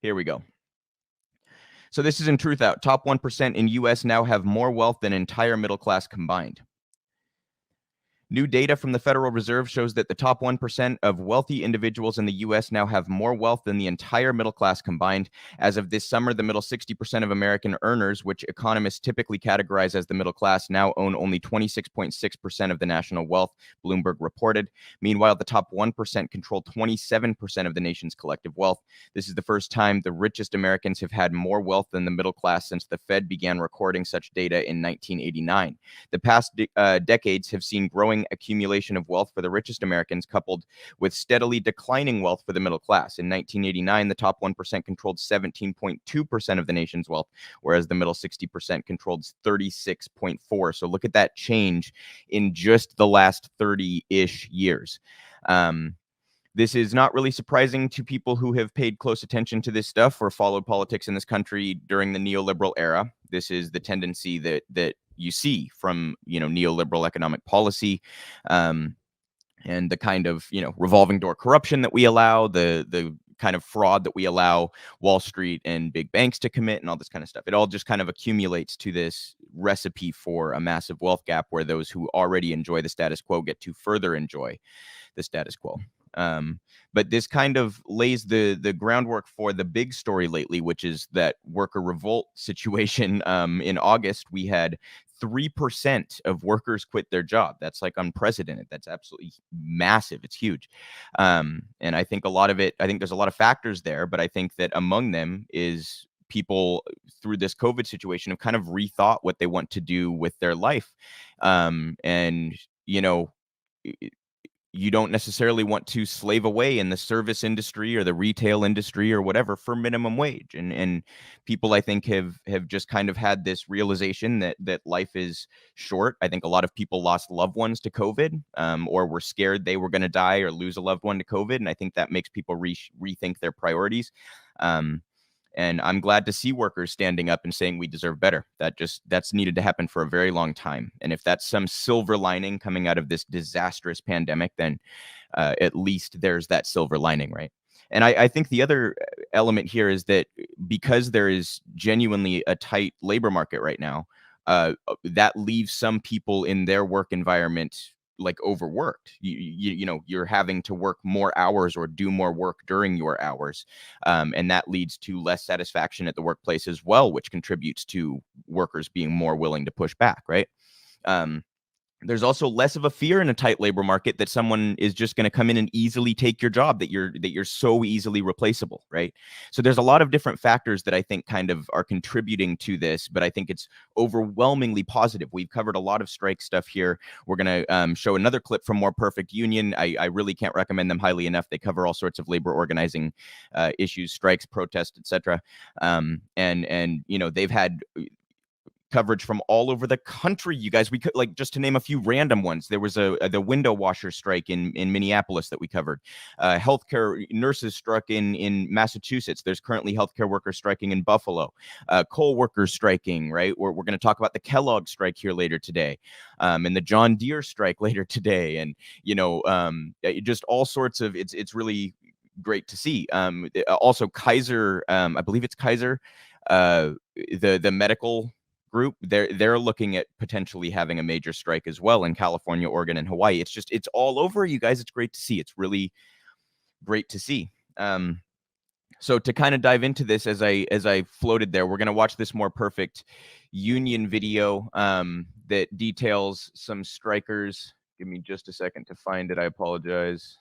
Here we go. So this is in Truth Out. Top 1% in U.S. now have more wealth than entire middle class combined. New data from the Federal Reserve shows that the top 1% of wealthy individuals in the U.S. now have more wealth than the entire middle class combined. As of this summer, the middle 60% of American earners, which economists typically categorize as the middle class, now own only 26.6% of the national wealth, Bloomberg reported. Meanwhile, the top 1% control 27% of the nation's collective wealth. This is the first time the richest Americans have had more wealth than the middle class since the Fed began recording such data in 1989. The past decades have seen growing accumulation of wealth for the richest Americans, coupled with steadily declining wealth for the middle class. In 1989, the top 1% controlled 17.2% of the nation's wealth, whereas the middle 60% controlled 36.4%. So look at that change in just the last 30-ish years. This is not really surprising to people who have paid close attention to this stuff or followed politics in this country during the neoliberal era. This is the tendency that you see from, neoliberal economic policy, and the kind of, revolving door corruption that we allow, the kind of fraud that we allow Wall Street and big banks to commit, and all this kind of stuff. It all just kind of accumulates to this recipe for a massive wealth gap where those who already enjoy the status quo get to further enjoy the status quo. But this kind of lays the groundwork for the big story lately, which is that worker revolt situation. In August, we had 3% of workers quit their job. That's like unprecedented. That's absolutely massive. It's huge. And I think there's a lot of factors there, but I think that among them is people through this COVID situation have kind of rethought what they want to do with their life. And, you don't necessarily want to slave away in the service industry or the retail industry or whatever for minimum wage. And people, I think, have just kind of had this realization that life is short. I think a lot of people lost loved ones to COVID, or were scared they were going to die or lose a loved one to COVID. And I think that makes people rethink their priorities. And I'm glad to see workers standing up and saying we deserve better. That's needed to happen for a very long time. And if that's some silver lining coming out of this disastrous pandemic, then at least there's that silver lining, right? And I think the other element here is that because there is genuinely a tight labor market right now, that leaves some people in their work environment like overworked. You're having to work more hours or do more work during your hours, and that leads to less satisfaction at the workplace as well, which contributes to workers being more willing to push back, right? There's also less of a fear in a tight labor market that someone is just going to come in and easily take your job, that you're so easily replaceable, right? So there's a lot of different factors that I think kind of are contributing to this, but I think it's overwhelmingly positive. We've covered a lot of strike stuff here. We're going to show another clip from More Perfect Union. I really can't recommend them highly enough. They cover all sorts of labor organizing issues, strikes, protests, etc. And they've had coverage from all over the country. You guys, we could, like, just to name a few random ones, there was the window washer strike in Minneapolis that we covered. Healthcare nurses struck in Massachusetts. There's currently healthcare workers striking in Buffalo. Coal workers striking, right? We're going to talk about the Kellogg strike here later today, and the John Deere strike later today, and just all sorts of. It's really great to see. Also, Kaiser, I believe it's Kaiser, the medical group, they're looking at potentially having a major strike as well in California, Oregon, and Hawaii. It's all over, you guys. It's great to see. It's really great to see. So to kind of dive into this, as I floated there, we're going to watch this More Perfect Union video that details some strikers. Give me just a second to find it. I apologize.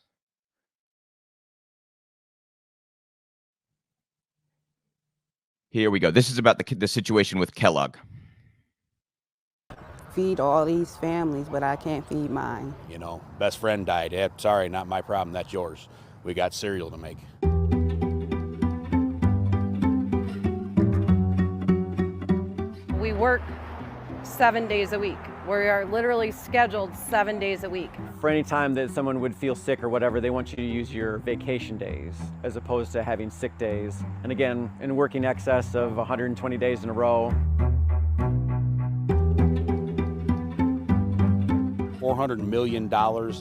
Here we go. This is about the situation with Kellogg. Feed all these families, but I can't feed mine. Best friend died. Sorry, not my problem. That's yours. We got cereal to make. We work 7 days a week. We are literally scheduled 7 days a week. For any time that someone would feel sick or whatever, they want you to use your vacation days as opposed to having sick days. And again, in working excess of 120 days in a row. $400 million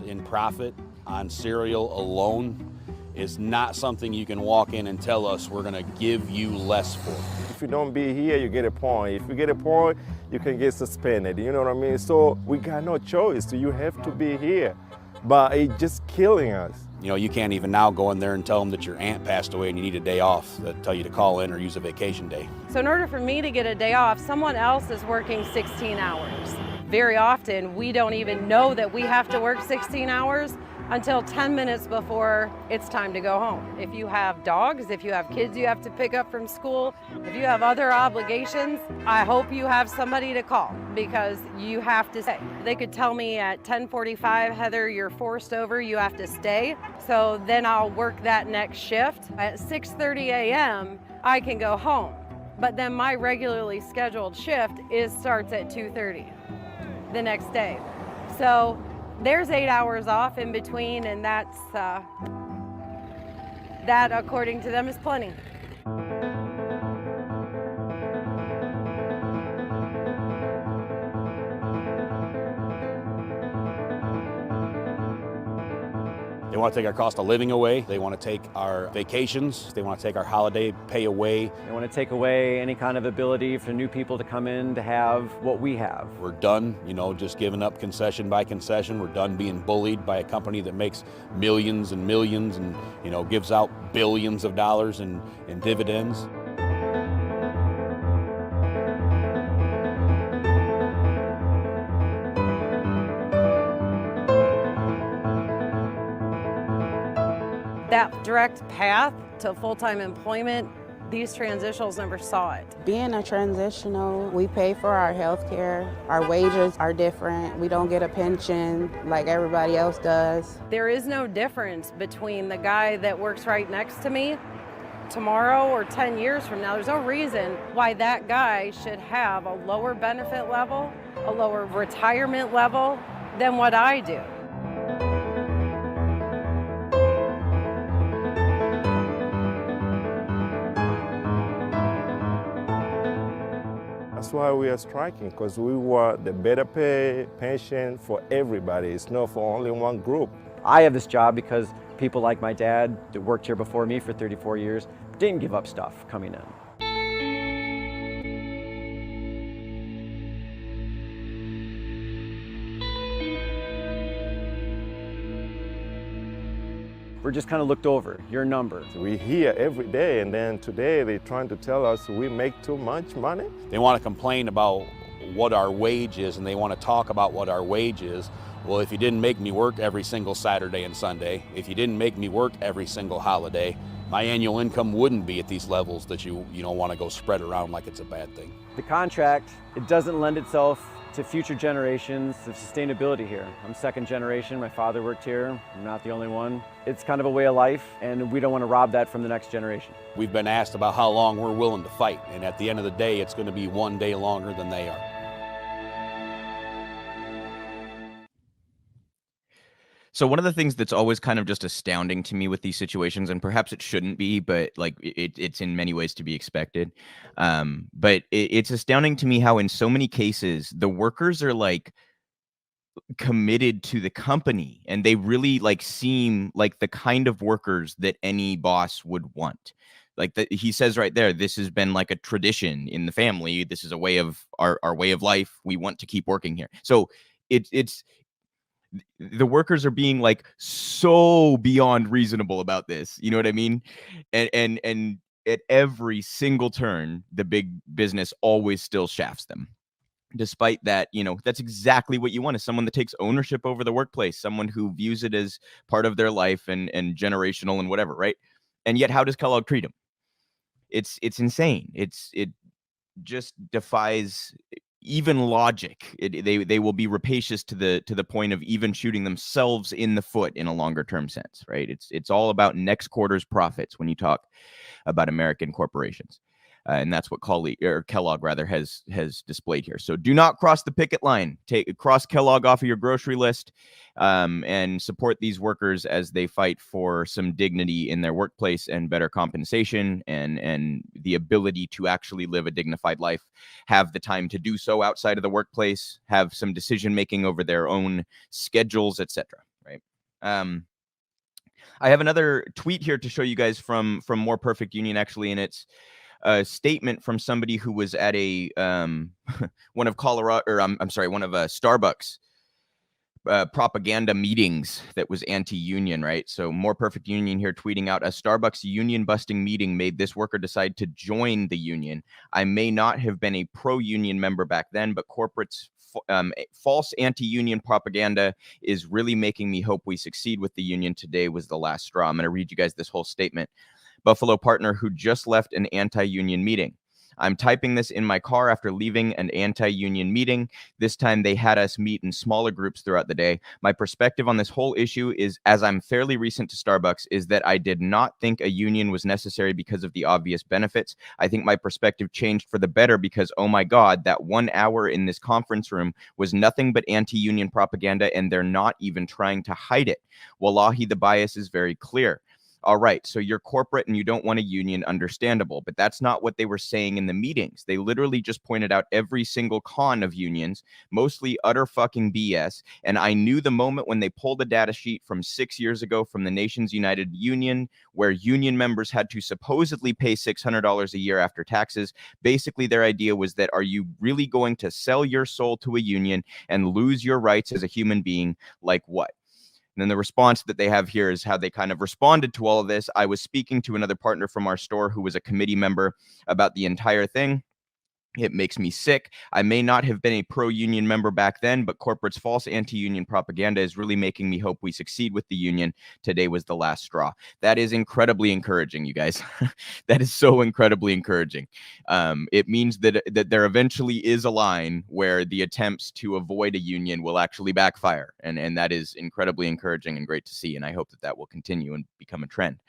in profit on cereal alone is not something you can walk in and tell us we're gonna give you less for. If you don't be here, you get a point. If you get a point, you can get suspended. You know what I mean? So we got no choice. You have to be here. But it's just killing us. You know, you can't even now go in there and tell them that your aunt passed away and you need a day off. They'll tell you to call in or use a vacation day. So in order for me to get a day off, someone else is working 16 hours. Very often, we don't even know that we have to work 16 hours until 10 minutes before it's time to go home. If you have dogs, if you have kids you have to pick up from school, if you have other obligations, I hope you have somebody to call because you have to stay. They could tell me at 10:45, Heather, you're forced over, you have to stay. So then I'll work that next shift. At 6:30 a.m., I can go home. But then my regularly scheduled shift starts at 2:30 the next day. So there's 8 hours off in between, and that according to them is plenty. They want to take our cost of living away. They want to take our vacations. They want to take our holiday pay away. They want to take away any kind of ability for new people to come in to have what we have. We're done, just giving up concession by concession. We're done being bullied by a company that makes millions and millions and, gives out billions of dollars in dividends. That direct path to full-time employment, these transitionals never saw it. Being a transitional, we pay for our health care. Our wages are different. We don't get a pension like everybody else does. There is no difference between the guy that works right next to me tomorrow or 10 years from now. There's no reason why that guy should have a lower benefit level, a lower retirement level than what I do. That's why we are striking, because we want the better pay, pension for everybody. It's not for only one group. I have this job because people like my dad that worked here before me for 34 years didn't give up stuff coming in. We're just kind of looked over, your number. We hear every day, and then today they're trying to tell us we make too much money. They want to complain about what our wage is, and they want to talk about what our wage is. Well, if you didn't make me work every single Saturday and Sunday, if you didn't make me work every single holiday, my annual income wouldn't be at these levels that you don't want to go spread around like it's a bad thing. The contract, it doesn't lend itself to future generations of sustainability here. I'm second generation, my father worked here, I'm not the only one. It's kind of a way of life, and we don't want to rob that from the next generation. We've been asked about how long we're willing to fight, and at the end of the day, it's going to be one day longer than they are. So one of the things that's always kind of just astounding to me with these situations, and perhaps it shouldn't be, but like it's in many ways to be expected. But it's astounding to me how in so many cases the workers are like committed to the company, and they really like seem like the kind of workers that any boss would want. Like he says right there, this has been like a tradition in the family. This is a way of our way of life. We want to keep working here. So it's the workers are being like so beyond reasonable about this. You know what I mean? And at every single turn, the big business always still shafts them. Despite that, that's exactly what you want, is someone that takes ownership over the workplace, someone who views it as part of their life and generational and whatever, right? And yet, how does Kellogg treat them? It's insane. It just defies even logic. They will be rapacious to the point of even shooting themselves in the foot in a longer term sense, right? It's all about next quarter's profits when you talk about American corporations. And that's what Kellogg rather has displayed here. So do not cross the picket line. Cross Kellogg off of your grocery list, and support these workers as they fight for some dignity in their workplace and better compensation and the ability to actually live a dignified life, have the time to do so outside of the workplace, have some decision making over their own schedules, etc. Right? I have another tweet here to show you guys from More Perfect Union, actually, and it's a statement from somebody who was at a one of Colorado, or I'm sorry, one of Starbucks propaganda meetings that was anti-union, right? So More Perfect Union here tweeting out, a Starbucks union busting meeting made this worker decide to join the union. I may not have been a pro-union member back then, but corporates false anti-union propaganda is really making me hope we succeed with the union. Today was the last straw. I'm going to read you guys this whole statement. Buffalo partner who just left an anti-union meeting. I'm typing this in my car after leaving an anti-union meeting. This time they had us meet in smaller groups throughout the day. My perspective on this whole issue is, as I'm fairly recent to Starbucks, is that I did not think a union was necessary because of the obvious benefits. I think my perspective changed for the better because, oh my God, that 1 hour in this conference room was nothing but anti-union propaganda, and they're not even trying to hide it. Wallahi, the bias is very clear. All right, so you're corporate and you don't want a union, understandable, but that's not what they were saying in the meetings. They literally just pointed out every single con of unions, mostly utter fucking BS. And I knew the moment when they pulled a data sheet from 6 years ago from the Nations United Union, where union members had to supposedly pay $600 a year after taxes. Basically, their idea was that, are you really going to sell your soul to a union and lose your rights as a human being? Like what? And then the response that they have here is how they kind of responded to all of this. I was speaking to another partner from our store who was a committee member about the entire thing. It makes me sick. I may not have been a pro-union member back then, but corporate's false anti-union propaganda is really making me hope we succeed with the union. Today was the last straw. That is incredibly encouraging, you guys. That is so incredibly encouraging. It means that there eventually is a line where the attempts to avoid a union will actually backfire. And that is incredibly encouraging and great to see. And I hope that that will continue and become a trend.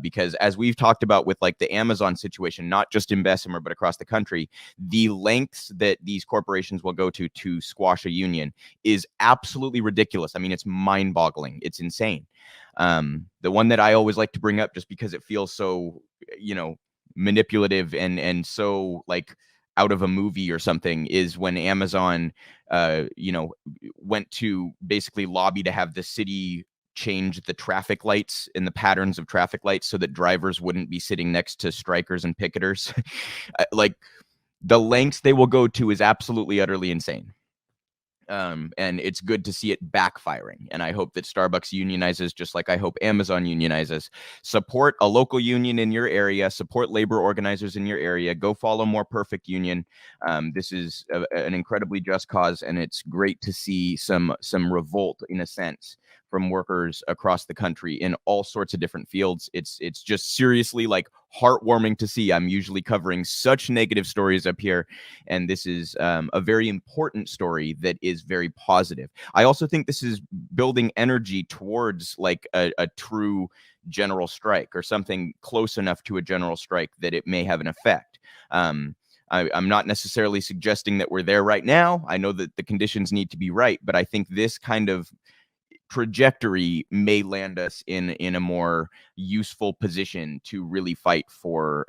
Because as we've talked about with like the Amazon situation, not just in Bessemer, but across the country, the lengths that these corporations will go to squash a union is absolutely ridiculous. I mean, it's mind-boggling. It's insane. The one that I always like to bring up, just because it feels so, manipulative and so like out of a movie or something, is when Amazon, went to basically lobby to have the city change the traffic lights and the patterns of traffic lights so that drivers wouldn't be sitting next to strikers and picketers. Like, the lengths they will go to is absolutely, utterly insane. And it's good to see it backfiring. And I hope that Starbucks unionizes, just like I hope Amazon unionizes. Support a local union in your area. Support labor organizers in your area. Go follow More Perfect Union. This is an incredibly just cause, and it's great to see some revolt, in a sense, from workers across the country in all sorts of different fields. It's just seriously like heartwarming to see. I'm usually covering such negative stories up here, and this is a very important story that is very positive. I also think this is building energy towards like a true general strike, or something close enough to a general strike that it may have an effect. I'm not necessarily suggesting that we're there right now. I know that the conditions need to be right, but I think this kind of trajectory may land us in a more useful position to really fight for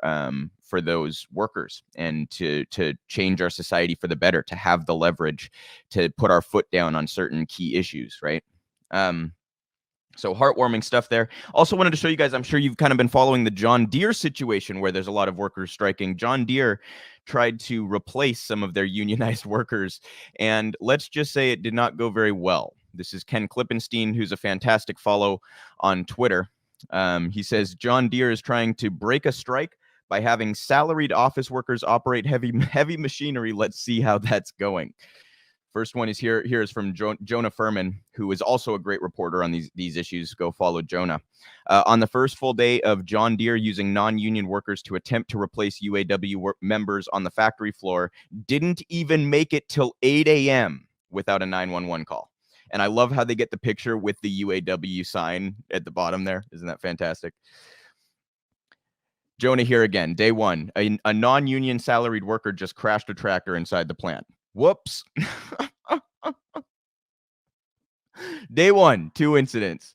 those workers, and to change our society for the better, to have the leverage to put our foot down on certain key issues, right? So heartwarming stuff there. Also wanted to show you guys, I'm sure you've kind of been following the John Deere situation where there's a lot of workers striking. John Deere tried to replace some of their unionized workers, and let's just say it did not go very well. This is Ken Klippenstein, who's a fantastic follow on Twitter. He says, John Deere is trying to break a strike by having salaried office workers operate heavy machinery. Let's see how that's going. First one is here is from Jonah Furman, who is also a great reporter on these issues. Go follow Jonah. On the first full day of John Deere using non-union workers to attempt to replace UAW members on the factory floor, didn't even make it till 8 a.m. without a 911 call. And I love how they get the picture with the UAW sign at the bottom there. Isn't that fantastic? Jonah here again. Day one, a non-union salaried worker just crashed a tractor inside the plant. Whoops. Day one, 2 incidents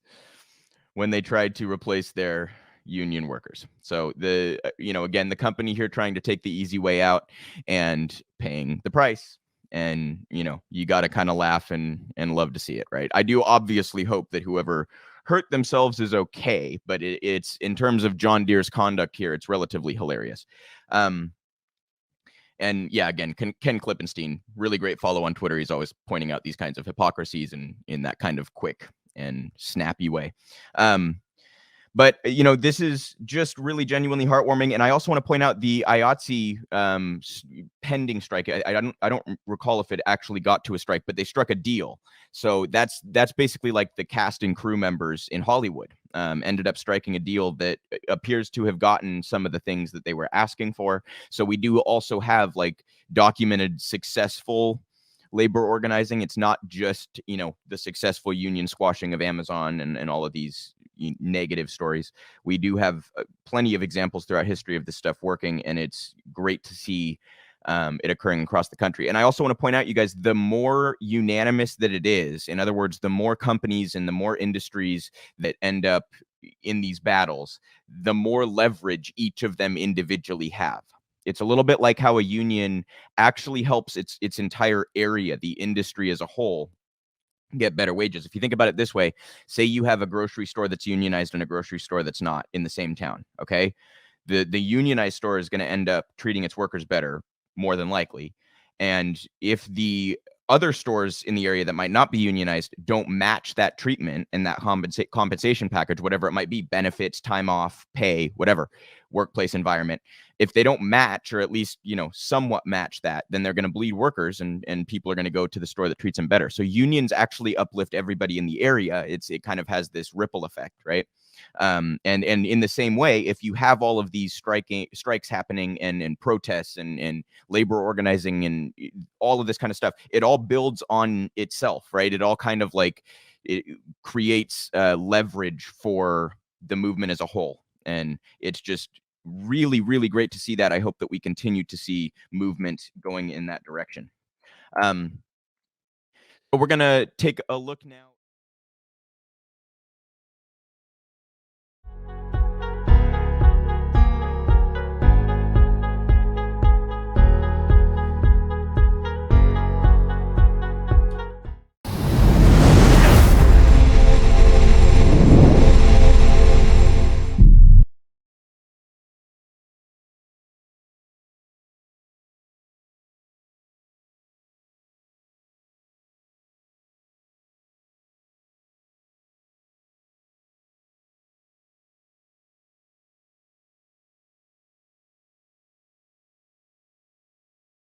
when they tried to replace their union workers. So again, the company here trying to take the easy way out and paying the price. And, you got to kind of laugh and love to see it, right? I do obviously hope that whoever hurt themselves is okay, but it's in terms of John Deere's conduct here, it's relatively hilarious. And yeah, again, Ken Klippenstein, really great follow on Twitter. He's always pointing out these kinds of hypocrisies and in that kind of quick and snappy way. But this is just really genuinely heartwarming. And I also want to point out the IATSE pending strike. I don't recall if it actually got to a strike, but they struck a deal. So that's basically like the cast and crew members in Hollywood ended up striking a deal that appears to have gotten some of the things that they were asking for. So we do also have like documented successful labor organizing. It's not just the successful union squashing of Amazon and all of these negative stories. We do have plenty of examples throughout history of this stuff working, and it's great to see it occurring across the country. And I also want to point out, you guys, the more unanimous that it is, in other words, the more companies and the more industries that end up in these battles, the more leverage each of them individually have. It's a little bit like how a union actually helps its entire area, the industry as a whole, get better wages. If you think about it this way, say you have a grocery store that's unionized and a grocery store that's not in the same town, okay? The unionized store is going to end up treating its workers better, more than likely. And if the other stores in the area that might not be unionized don't match that treatment and that compensation package, whatever it might be, benefits, time off, pay, whatever, workplace environment, if they don't match, or at least somewhat match that, then they're going to bleed workers, and people are going to go to the store that treats them better. So unions actually uplift everybody in the area. It kind of has this ripple effect, right? And in the same way, if you have all of these strikes happening and protests and labor organizing and all of this kind of stuff, it all builds on itself, right? It all kind of like it creates leverage for the movement as a whole. And it's just really, really great to see that. I hope that we continue to see movement going in that direction. But we're going to take a look now.